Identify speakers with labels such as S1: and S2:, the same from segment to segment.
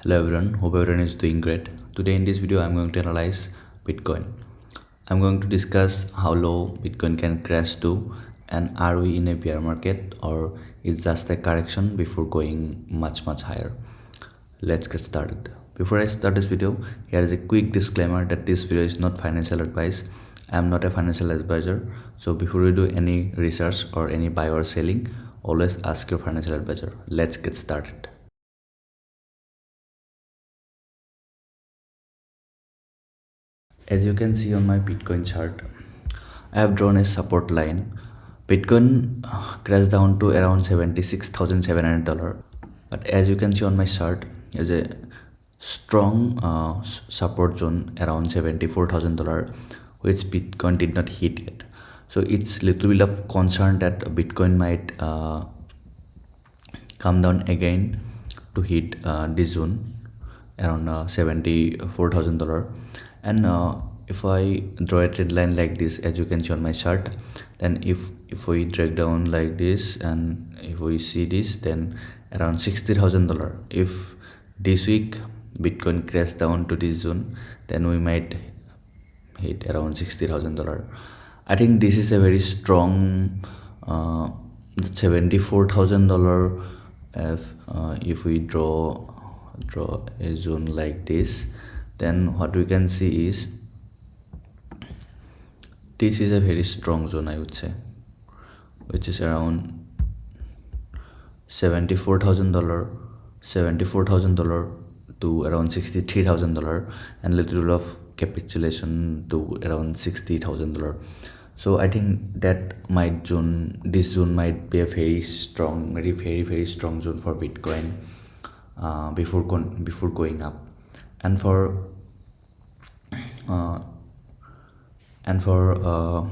S1: Hello everyone, hope everyone is doing great. Today in this video I'm going to analyze Bitcoin. I'm going to discuss how low Bitcoin can crash to, and are we in a bear market or is just a correction before going much higher. Let's get started. Before I start this video, here is a quick disclaimer that this video is not financial advice. I am not a financial advisor, so before you do any research or any buy or selling, always ask your financial advisor. Let's get started. As you can see on my Bitcoin chart, I have drawn a support line. Bitcoin crashed down to around $76,700, but as you can see on my chart, there's a strong support zone around $74,000, which Bitcoin did not hit yet. So it's little bit of concern that Bitcoin might come down again to hit this zone around $74,000. And if I draw a trend line like this, as you can see on my chart, then if we drag down like this and if we see this, then around $60,000. If this week Bitcoin crash down to this zone, then we might hit around $60,000. I think this is a very strong $74,000. If we draw a zone like this, then what we can see is this is a very strong zone, I would say, which is around $74,000 to around $63,000, and little bit of capitulation to around $60,000. So I think that this zone might be a very strong, very strong zone for Bitcoin before going up. And for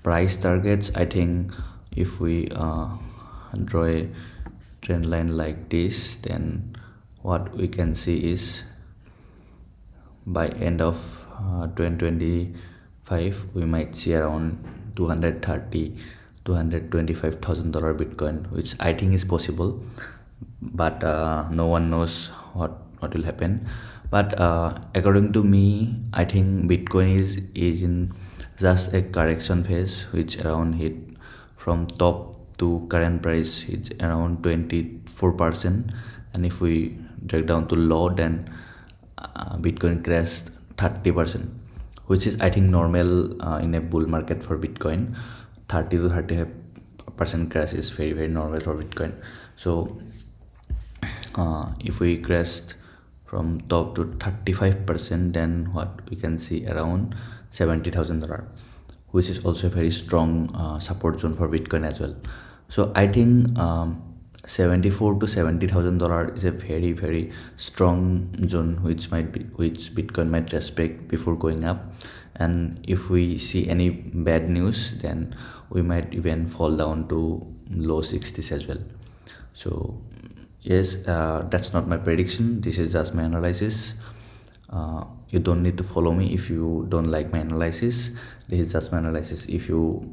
S1: price targets, I think if we draw a trend line like this, then what we can see is by end of 2025 we might see around $225,000 Bitcoin, which I think is possible, but no one knows what will happen. But according to me, I think Bitcoin is in just a correction phase, which around hit from top to current price is around 24%, and if we drag down to low, then Bitcoin crashed 30%, which is I think normal in a bull market for Bitcoin. 30 to 35% crash is very normal for Bitcoin. So if we crashed from top to 35%, then what we can see around $70,000, which is also a very strong support zone for Bitcoin as well. So I think $74,000 to $70,000 is a very strong zone which Bitcoin might respect before going up. And if we see any bad news, then we might even fall down to low 60s as well. So yes, that's not my prediction, this is just my analysis. You don't need to follow me if you don't like my analysis. This is just my analysis. If you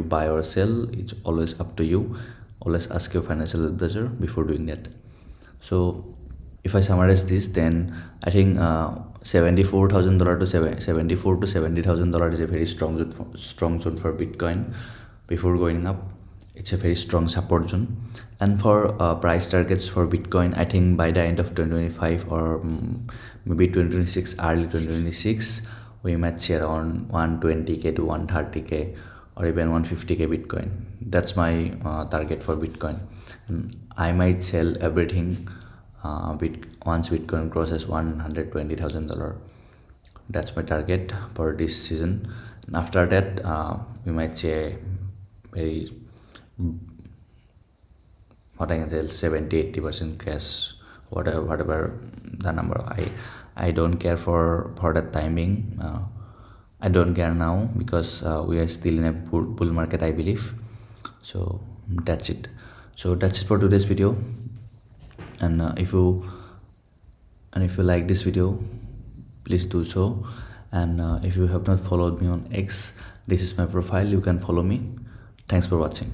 S1: buy or sell, it's always up to you. Always ask your financial advisor before doing that. So if I summarize this, then I think $74,000 to $74,000 to $70,000 is a very strong zone for Bitcoin before going up. It's a very strong support zone. And for price targets for Bitcoin, I think by the end of 2025 or maybe 2026, early 2026, we might see around 120k to 130k or even 150k Bitcoin. That's my target for Bitcoin. And I might sell everything once Bitcoin crosses $120,000. That's my target for this season. And after that, we might see a very, what I can say, 70-80% crash, whatever the number. I don't care for that timing. I don't care now because we are still in a bull market, I believe. So that's it. So that's it for today's video. And if you like this video, please do so. And if you have not followed me on X, this is my profile, you can follow me. Thanks for watching.